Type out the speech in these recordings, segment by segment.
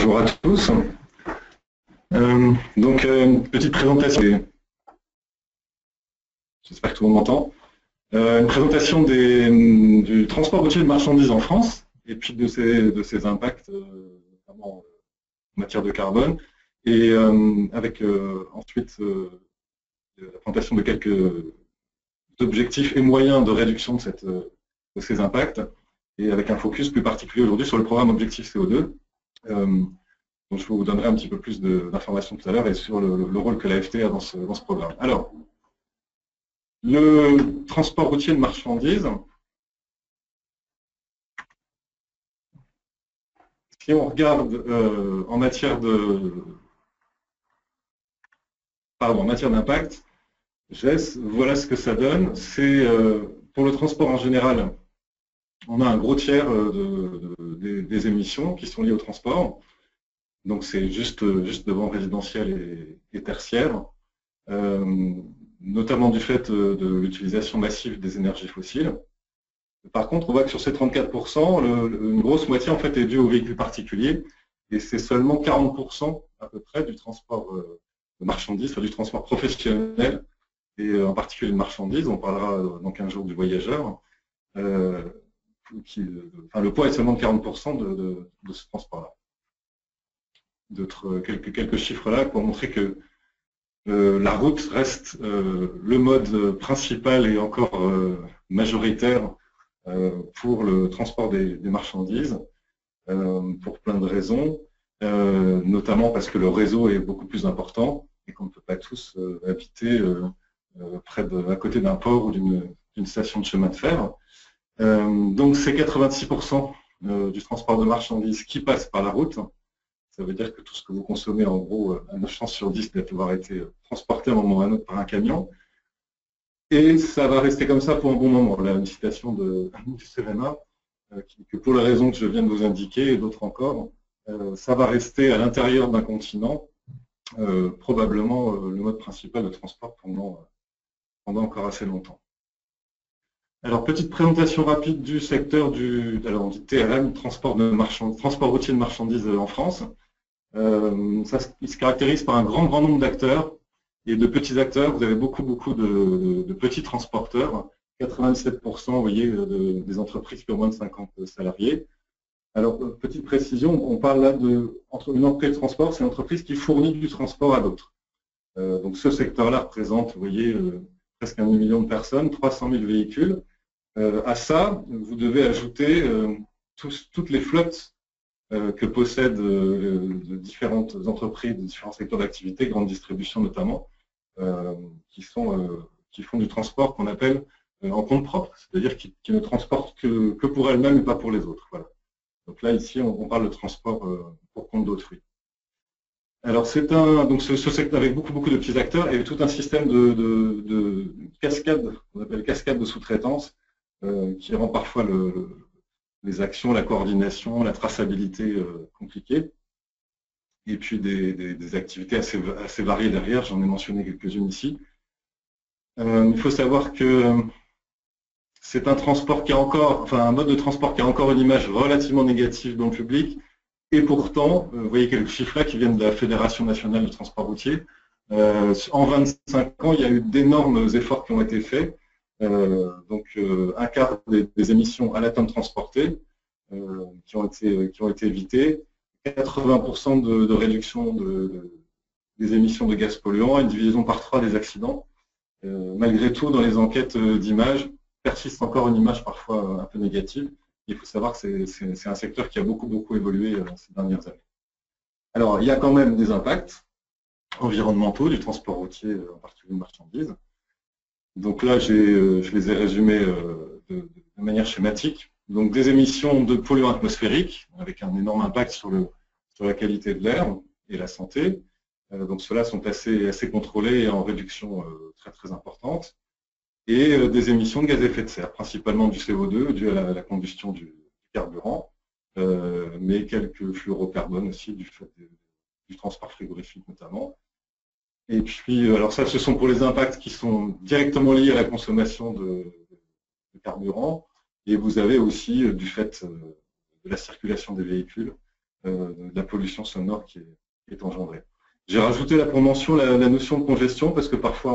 Bonjour à tous. Une petite présentation, j'espère que tout le monde m'entend. Une présentation du transport routier de marchandises en France et puis de ses impacts, notamment en matière de carbone, et avec ensuite la présentation de quelques objectifs et moyens de réduction de ces impacts, et avec un focus plus particulier aujourd'hui sur le programme Objectif CO2. Donc je vous donnerai un petit peu plus d'informations tout à l'heure et sur le rôle que l'AFT a dans ce programme. Alors, le transport routier de marchandises, si on regarde en matière d'impact, voilà ce que ça donne. C'est pour le transport en général, on a un gros tiers des émissions qui sont liées au transport. Donc c'est juste devant résidentiel et tertiaire, notamment du fait de l'utilisation massive des énergies fossiles. Par contre, on voit que sur ces 34%, une grosse moitié en fait est due aux véhicules particuliers, et c'est seulement 40% à peu près du transport de marchandises, du transport professionnel, et en particulier de marchandises. On parlera dans 15 jours du voyageur. Le poids est seulement de 40% de ce transport-là. Quelques chiffres là pour montrer que la route reste le mode principal et encore majoritaire pour le transport des marchandises, pour plein de raisons, notamment parce que le réseau est beaucoup plus important et qu'on ne peut pas tous habiter à côté d'un port ou d'une station de chemin de fer. Donc c'est 86% du transport de marchandises qui passe par la route. Ça veut dire que tout ce que vous consommez, en gros, a 9 chances sur 10 d'avoir été transporté à un moment ou à un autre par un camion. Et ça va rester comme ça pour un bon moment. Là, une citation du CEREMA, que pour les raisons que je viens de vous indiquer, et d'autres encore, ça va rester à l'intérieur d'un continent, probablement le mode principal de transport pendant encore assez longtemps. Alors, petite présentation rapide du secteur du TRM, transport routier de marchandises en France. Il se caractérise par un grand nombre d'acteurs et de petits acteurs. Vous avez beaucoup de petits transporteurs, 87%, vous voyez, des entreprises qui ont moins de 50 salariés. Alors, petite précision, on parle là entre une entreprise de transport, c'est une entreprise qui fournit du transport à d'autres. Donc, ce secteur-là représente, vous voyez, presque 1 million de personnes, 300 000 véhicules. À ça, vous devez ajouter toutes les flottes que possèdent de différentes entreprises, de différents secteurs d'activité, grande distribution notamment, qui font du transport qu'on appelle en compte propre, c'est-à-dire qui ne transportent que pour elles-mêmes et pas pour les autres. Voilà. Donc là, ici, on parle de transport pour compte d'autrui. Alors, donc ce secteur avec beaucoup de petits acteurs et tout un système de cascade, qu'on appelle cascade de sous-traitance, qui rend parfois les actions, la coordination, la traçabilité compliquées. Et puis des activités assez variées derrière, j'en ai mentionné quelques-unes ici. Il faut savoir que c'est un mode de transport qui a encore une image relativement négative dans le public, et pourtant, vous voyez quelques chiffres là qui viennent de la Fédération nationale de transport routier. En 25 ans, il y a eu d'énormes efforts qui ont été faits. Un quart des émissions à la tonne transportée qui ont été évitées, 80% de réduction des émissions de gaz polluants, une division par 3 des accidents. Malgré tout, dans les enquêtes d'images, persiste encore une image parfois un peu négative. Il faut savoir que c'est un secteur qui a beaucoup évolué ces dernières années. Alors, il y a quand même des impacts environnementaux du transport routier, en particulier de marchandises. Donc là, je les ai résumés de manière schématique. Donc des émissions de polluants atmosphériques, avec un énorme impact sur la qualité de l'air et la santé. Donc ceux-là sont assez contrôlés et en réduction très importante. Et des émissions de gaz à effet de serre, principalement du CO2 dû à la combustion du carburant, mais quelques fluorocarbones aussi du fait du transport frigorifique notamment. Et puis, alors ça, ce sont pour les impacts qui sont directement liés à la consommation de carburant. Et vous avez aussi, du fait de la circulation des véhicules, de la pollution sonore qui est engendrée. J'ai rajouté là pour mention la notion de congestion parce que parfois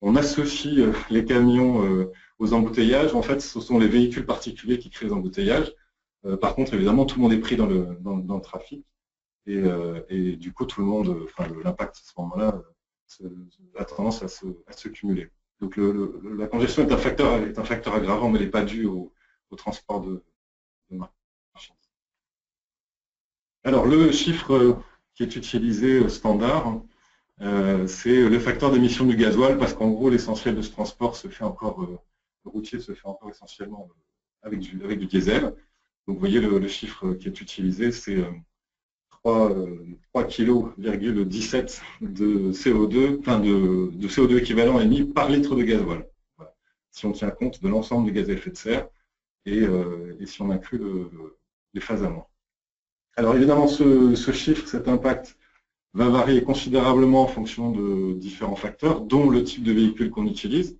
on associe les camions aux embouteillages. En fait, ce sont les véhicules particuliers qui créent les embouteillages. Par contre, évidemment, tout le monde est pris dans le trafic et du coup, tout le monde, l'impact à ce moment-là a tendance à se cumuler. Donc, la congestion est un facteur aggravant, mais elle n'est pas due au transport de marchandises. Alors, le chiffre qui est utilisé standard, c'est le facteur d'émission du gasoil, parce qu'en gros, l'essentiel de ce transport se fait encore, le routier se fait encore essentiellement avec du diesel. Donc, vous voyez, le chiffre qui est utilisé, c'est 3,17 kg de CO2, de CO2 équivalent émis par litre de gasoil. Voilà. Si on tient compte de l'ensemble des gaz à effet de serre et si on inclut les phases amont. Alors évidemment, ce chiffre, cet impact, va varier considérablement en fonction de différents facteurs, dont le type de véhicule qu'on utilise.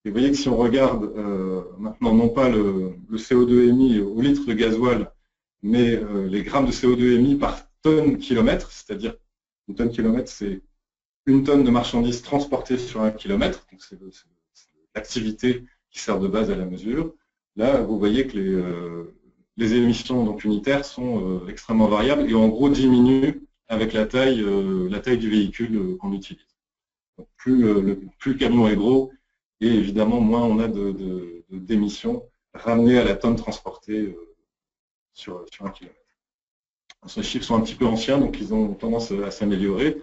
Et vous voyez que si on regarde maintenant non pas le CO2 émis au litre de gasoil, mais les grammes de CO2 émis par tonne kilomètre, c'est-à-dire une tonne kilomètre, c'est une tonne de marchandises transportées sur un kilomètre, donc c'est l'activité qui sert de base à la mesure. Là, vous voyez que les émissions donc, unitaires sont extrêmement variables et en gros diminuent avec la taille du véhicule qu'on utilise. Donc, plus le camion est gros, et évidemment, moins on a d'émissions ramenées à la tonne transportée sur un kilomètre. Ces chiffres sont un petit peu anciens, donc ils ont tendance à s'améliorer.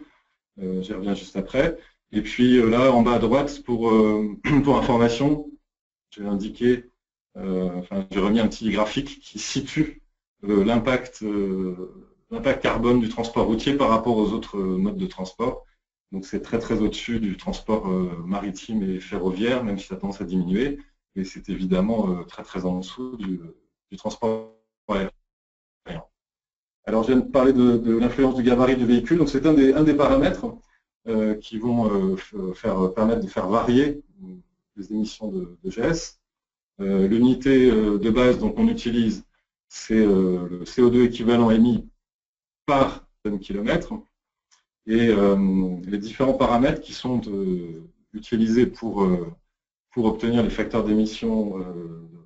J'y reviens juste après. Et puis là, en bas à droite, pour information, j'ai indiqué, j'ai remis un petit graphique qui situe l'impact carbone du transport routier par rapport aux autres modes de transport. Donc c'est très très au-dessus du transport maritime et ferroviaire, même si ça a tendance à diminuer, mais c'est évidemment très très en dessous du transport aérien. Alors je viens de parler de l'influence du gabarit du véhicule, donc c'est un des paramètres qui vont permettre de faire varier les émissions de GS. L'unité de base dont on utilise, c'est le CO2 équivalent émis par tonne kilomètre. Et les différents paramètres qui sont utilisés pour obtenir les facteurs d'émission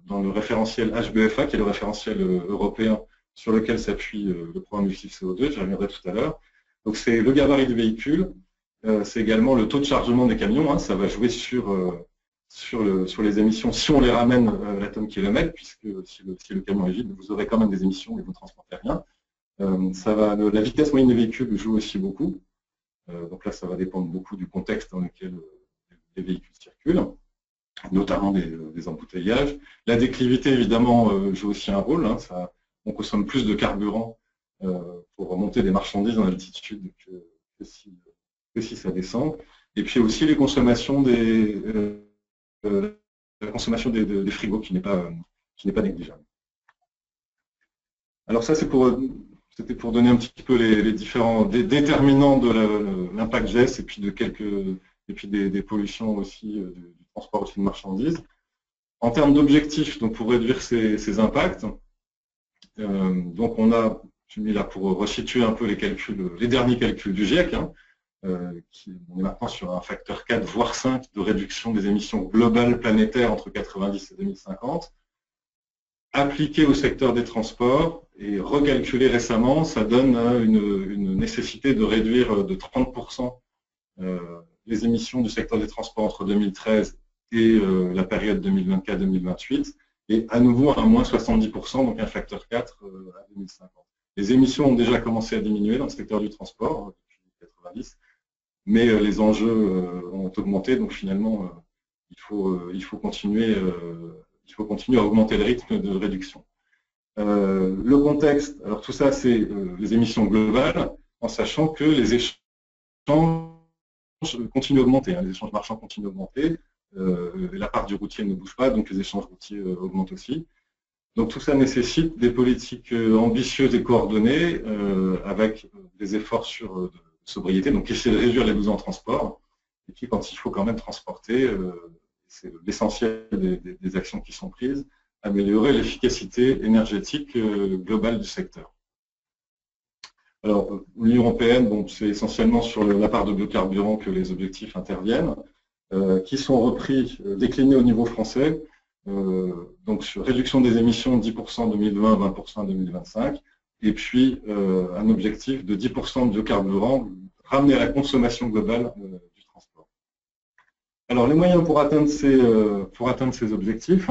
dans le référentiel HBFA, qui est le référentiel européen sur lequel s'appuie le programme objectif CO2, j'y reviendrai tout à l'heure. Donc c'est le gabarit du véhicule, c'est également le taux de chargement des camions, ça va jouer sur les émissions si on les ramène à la tonne kilomètre, puisque si le camion est vide, vous aurez quand même des émissions et vous ne transportez rien. La vitesse moyenne des véhicules joue aussi beaucoup. Donc là, ça va dépendre beaucoup du contexte dans lequel les véhicules circulent, notamment des embouteillages. La déclivité, évidemment, joue aussi un rôle. On consomme plus de carburant pour remonter des marchandises en altitude que si ça descend. Et puis aussi les consommations des frigos qui n'est pas négligeable. Alors ça, c'était pour donner un petit peu les différents déterminants de l'impact GES et puis des pollutions aussi du transport aussi de marchandises. En termes d'objectifs, donc pour réduire ces impacts, donc on a, je mis là pour resituer un peu les derniers calculs du GIEC, on est maintenant sur un facteur 4 voire 5 de réduction des émissions globales planétaires entre 1990 et 2050. Appliqué au secteur des transports et recalculé récemment, ça donne une nécessité de réduire de 30% les émissions du secteur des transports entre 2013 et la période 2024-2028, et à nouveau à moins 70%, donc un facteur 4 à 2050. Les émissions ont déjà commencé à diminuer dans le secteur du transport depuis 1990, mais les enjeux ont augmenté, donc finalement il faut continuer à augmenter le rythme de réduction. Le contexte, alors tout ça c'est les émissions globales, en sachant que les échanges continuent à augmenter, les échanges marchands continuent à augmenter, la part du routier ne bouge pas, donc les échanges routiers augmentent aussi. Donc tout ça nécessite des politiques ambitieuses et coordonnées, avec des efforts sur sobriété, donc essayer de réduire les besoins en transport, et puis quand il faut quand même transporter, c'est l'essentiel des actions qui sont prises, améliorer l'efficacité énergétique globale du secteur. Alors, l'Union européenne, bon, c'est essentiellement sur la part de biocarburants que les objectifs interviennent, qui sont repris, déclinés au niveau français, donc sur réduction des émissions 10% en 2020, 20% en 2025, et puis un objectif de 10% de biocarburants ramené à la consommation globale du transport. Alors, les moyens pour atteindre ces objectifs,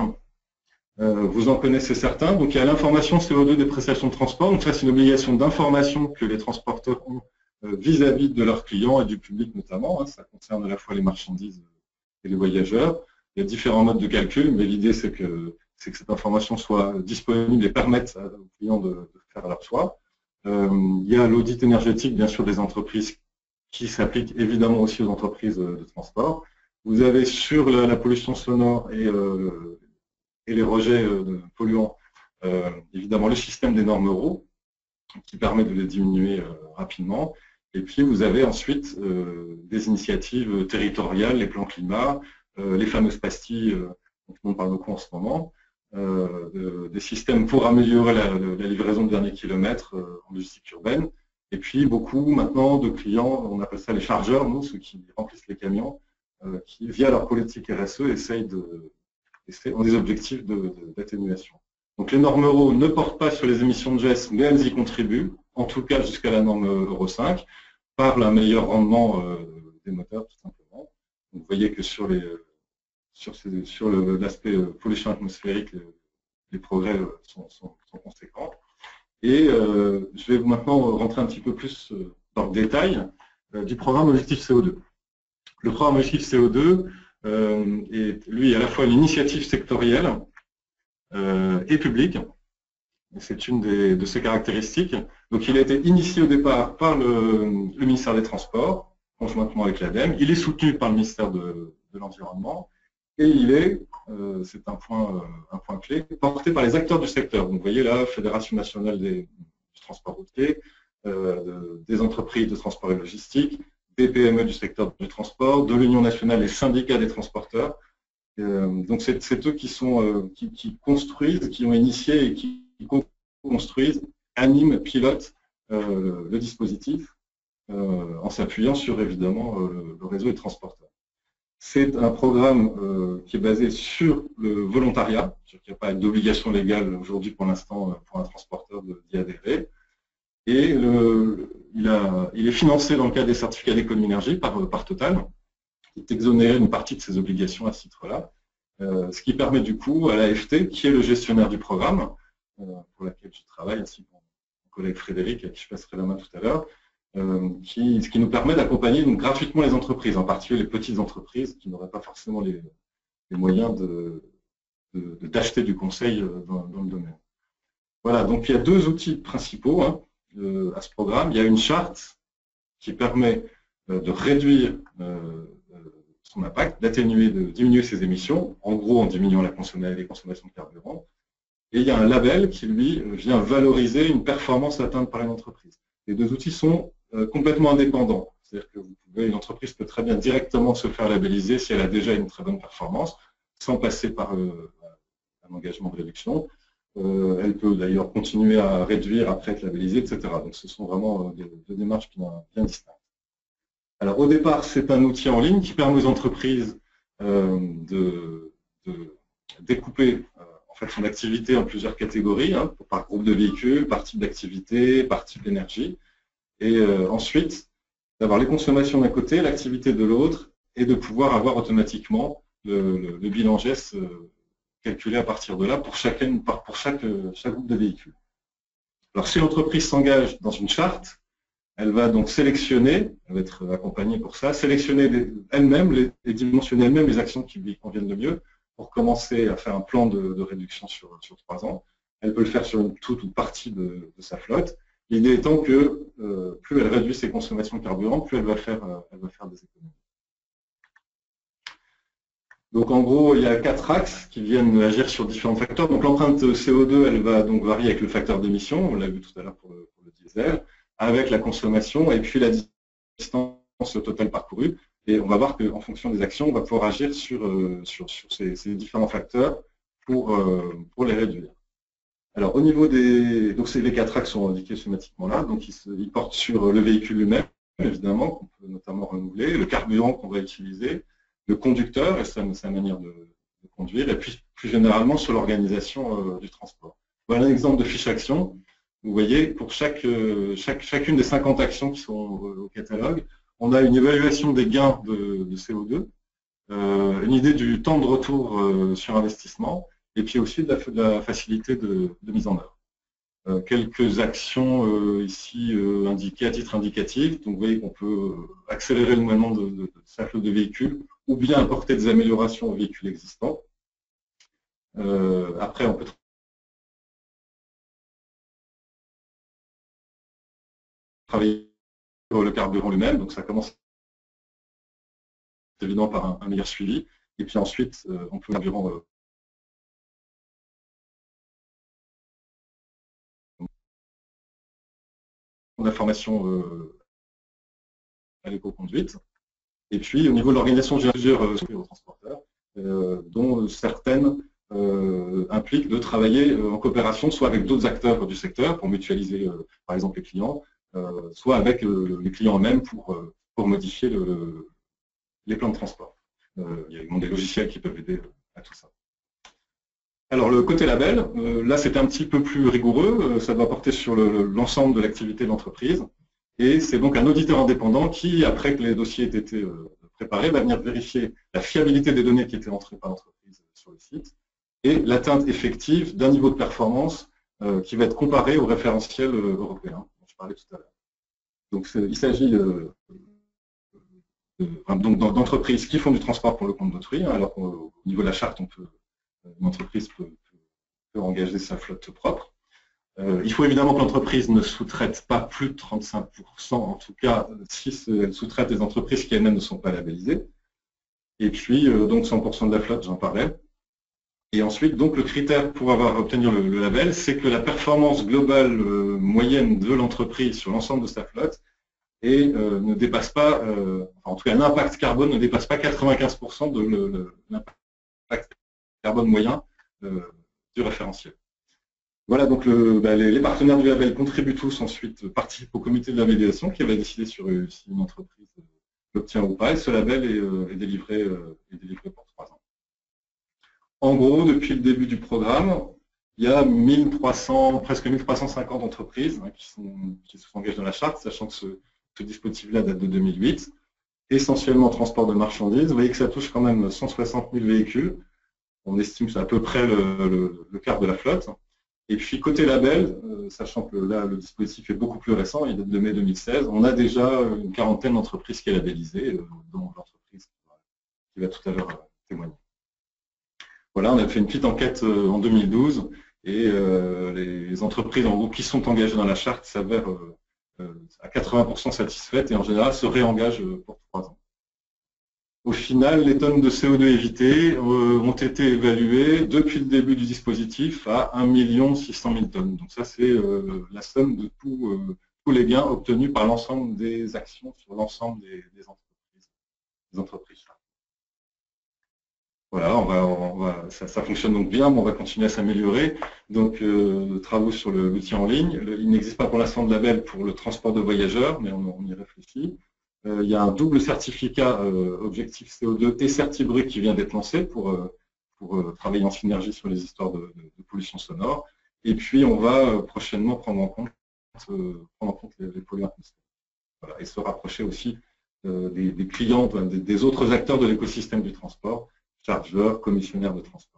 vous en connaissez certains. Donc, il y a l'information CO2 des prestations de transport. Donc, ça, c'est une obligation d'information que les transporteurs ont vis-à-vis de leurs clients et du public notamment. Ça concerne à la fois les marchandises et les voyageurs. Il y a différents modes de calcul, mais l'idée, c'est que cette information soit disponible et permette aux clients de faire leur choix. Il y a l'audit énergétique, bien sûr, des entreprises qui s'applique évidemment aussi aux entreprises de transport. Vous avez sur la pollution sonore et les rejets polluants, évidemment le système des normes Euro, qui permet de les diminuer rapidement. Et puis vous avez ensuite des initiatives territoriales, les plans climat, les fameuses pastilles dont on parle beaucoup en ce moment, des systèmes pour améliorer la livraison de dernier kilomètre en logistique urbaine. Et puis beaucoup maintenant de clients, on appelle ça les chargeurs, nous, ceux qui remplissent les camions, qui via leur politique RSE ont des objectifs d'atténuation. Donc les normes Euro ne portent pas sur les émissions de gaz, mais elles y contribuent, en tout cas jusqu'à la norme Euro 5, par un meilleur rendement des moteurs, tout simplement. Donc, vous voyez que sur l'aspect pollution atmosphérique, les progrès sont conséquents. Et je vais maintenant rentrer un petit peu plus dans le détail du programme Objectif CO2. Le programme Objectif CO2 est, lui, à la fois une initiative sectorielle et publique. C'est une de ses caractéristiques. Donc, il a été initié au départ par le ministère des Transports, conjointement avec l'ADEME. Il est soutenu par le ministère de l'Environnement. Et il est, c'est un point clé, porté par les acteurs du secteur. Donc, vous voyez là, Fédération nationale du transport routier, des entreprises de transport et logistique, des PME du secteur du transport, de l'Union nationale, les syndicats des transporteurs. Donc, c'est eux qui construisent, qui ont initié et qui construisent, animent, pilotent le dispositif en s'appuyant sur, évidemment, le réseau des transporteurs. C'est un programme qui est basé sur le volontariat, il n'y a pas d'obligation légale aujourd'hui pour l'instant pour un transporteur d'y adhérer. Et il est financé dans le cadre des certificats d'économie d'énergie par Total, qui est exonéré d'une partie de ses obligations à ce titre-là, ce qui permet du coup à l'AFT, qui est le gestionnaire du programme, pour laquelle je travaille, ainsi que mon collègue Frédéric, à qui je passerai la main tout à l'heure, ce qui nous permet d'accompagner gratuitement les entreprises, en particulier les petites entreprises qui n'auraient pas forcément les moyens d'acheter du conseil dans le domaine. Voilà, donc il y a deux outils principaux à ce programme. Il y a une charte qui permet de réduire son impact, de diminuer ses émissions, en gros en diminuant les consommations de carburant. Et il y a un label qui, lui, vient valoriser une performance atteinte par une entreprise. Les deux outils sont complètement indépendants. C'est-à-dire que une entreprise peut très bien directement se faire labelliser si elle a déjà une très bonne performance, sans passer par un engagement de réduction. Elle peut d'ailleurs continuer à réduire après être labellisée, etc. Donc ce sont vraiment deux démarches bien distinctes. Alors au départ, c'est un outil en ligne qui permet aux entreprises de découper en fait son activité en plusieurs catégories, par groupe de véhicules, par type d'activité, par type d'énergie. Et ensuite, d'avoir les consommations d'un côté, l'activité de l'autre, et de pouvoir avoir automatiquement le bilan GES calculé à partir de là pour chaque groupe de véhicules. Alors si l'entreprise s'engage dans une charte, elle va donc sélectionner, elle va être accompagnée pour ça, sélectionner elle-même et dimensionner elle-même les actions qui lui conviennent le mieux pour commencer à faire un plan de réduction sur 3 ans. Elle peut le faire sur toute ou partie de sa flotte. L'idée étant que plus elle réduit ses consommations de carburant, plus elle va faire des économies. Donc en gros, il y a 4 axes qui viennent agir sur différents facteurs. Donc l'empreinte CO2, elle va donc varier avec le facteur d'émission, on l'a vu tout à l'heure pour le diesel, avec la consommation et puis la distance totale parcourue. Et on va voir qu'en fonction des actions, on va pouvoir agir sur ces différents facteurs pour les réduire. Alors, au niveau des... Donc, les 4 axes sont indiqués schématiquement là. Donc, ils portent sur le véhicule lui-même, évidemment, qu'on peut notamment renouveler, le carburant qu'on va utiliser, le conducteur et sa manière de conduire, et puis plus généralement sur l'organisation du transport. Voilà un exemple de fiche action. Vous voyez, pour chacune des 50 actions qui sont au catalogue, on a une évaluation des gains de CO2, une idée du temps de retour sur investissement, et puis aussi de la facilité de mise en œuvre. Quelques actions ici indiquées à titre indicatif. Donc vous voyez qu'on peut accélérer le mouvement de sa flotte de véhicules ou bien apporter des améliorations aux véhicules existants. Après, on peut travailler sur le carburant lui-même. Donc ça commence évidemment par un meilleur suivi. Et puis ensuite, on peut carburant d'information à l'éco-conduite. Et puis, au niveau de l'organisation, j'ai plusieurs transporteurs, dont certaines impliquent de travailler en coopération, soit avec d'autres acteurs du secteur pour mutualiser, par exemple, les clients, soit avec les clients eux-mêmes pour modifier les plans de transport. Il y a des logiciels qui peuvent aider à tout ça. Alors, le côté label, là, c'est un petit peu plus rigoureux. Ça doit porter sur l'ensemble de l'activité de l'entreprise. Et c'est donc un auditeur indépendant qui, après que les dossiers aient été préparés, va venir vérifier la fiabilité des données qui étaient entrées par l'entreprise sur le site et l'atteinte effective d'un niveau de performance qui va être comparé au référentiel européen dont je parlais tout à l'heure. Donc, il s'agit d'entreprises qui font du transport pour le compte d'autrui, hein, alors qu'au niveau de la charte, une entreprise peut engager sa flotte propre. Il faut évidemment que l'entreprise ne sous-traite pas plus de 35%, en tout cas si elle sous-traite des entreprises qui elles-mêmes ne sont pas labellisées. Et puis, donc 100% de la flotte, j'en parlais. Et ensuite, donc le critère pour avoir obtenu le label, c'est que la performance globale moyenne de l'entreprise sur l'ensemble de sa flotte ne dépasse pas, en tout cas l'impact carbone ne dépasse pas 95% de l'impact carbone moyen du référentiel. Voilà, donc les partenaires du label contribuent tous ensuite, participent au comité de labellisation qui va décider sur si une entreprise l'obtient ou pas, et ce label est délivré pour 3 ans. En gros, depuis le début du programme, il y a presque 1350 entreprises hein, qui se sont engagées dans la charte, sachant que ce dispositif-là date de 2008, essentiellement transport de marchandises. Vous voyez que ça touche quand même 160 000 véhicules. On estime que c'est à peu près le quart de la flotte. Et puis côté label, sachant que là le dispositif est beaucoup plus récent, il date de mai 2016, on a déjà une quarantaine d'entreprises qui est labellisée, dont l'entreprise qui va tout à l'heure témoigner. Voilà, on a fait une petite enquête en 2012 et les entreprises en gros qui sont engagées dans la charte s'avèrent à 80% satisfaites et en général se réengagent pour 3 ans. Au final, les tonnes de CO2 évitées ont été évaluées depuis le début du dispositif à 1 600 000 tonnes. Donc ça, c'est la somme de tous les gains obtenus par l'ensemble des actions sur l'ensemble des entreprises. Voilà, ça fonctionne donc bien, mais on va continuer à s'améliorer. Donc, travaux sur l'outil en ligne. Il n'existe pas pour l'instant de label pour le transport de voyageurs, mais on y réfléchit. Il y a un double certificat objectif CO2 et Certibruit qui vient d'être lancé pour travailler en synergie sur les histoires de pollution sonore. Et puis, on va prochainement prendre en compte les polluants atmosphériques. Voilà, et se rapprocher aussi des clients, des autres acteurs de l'écosystème du transport, chargeurs, commissionnaires de transport.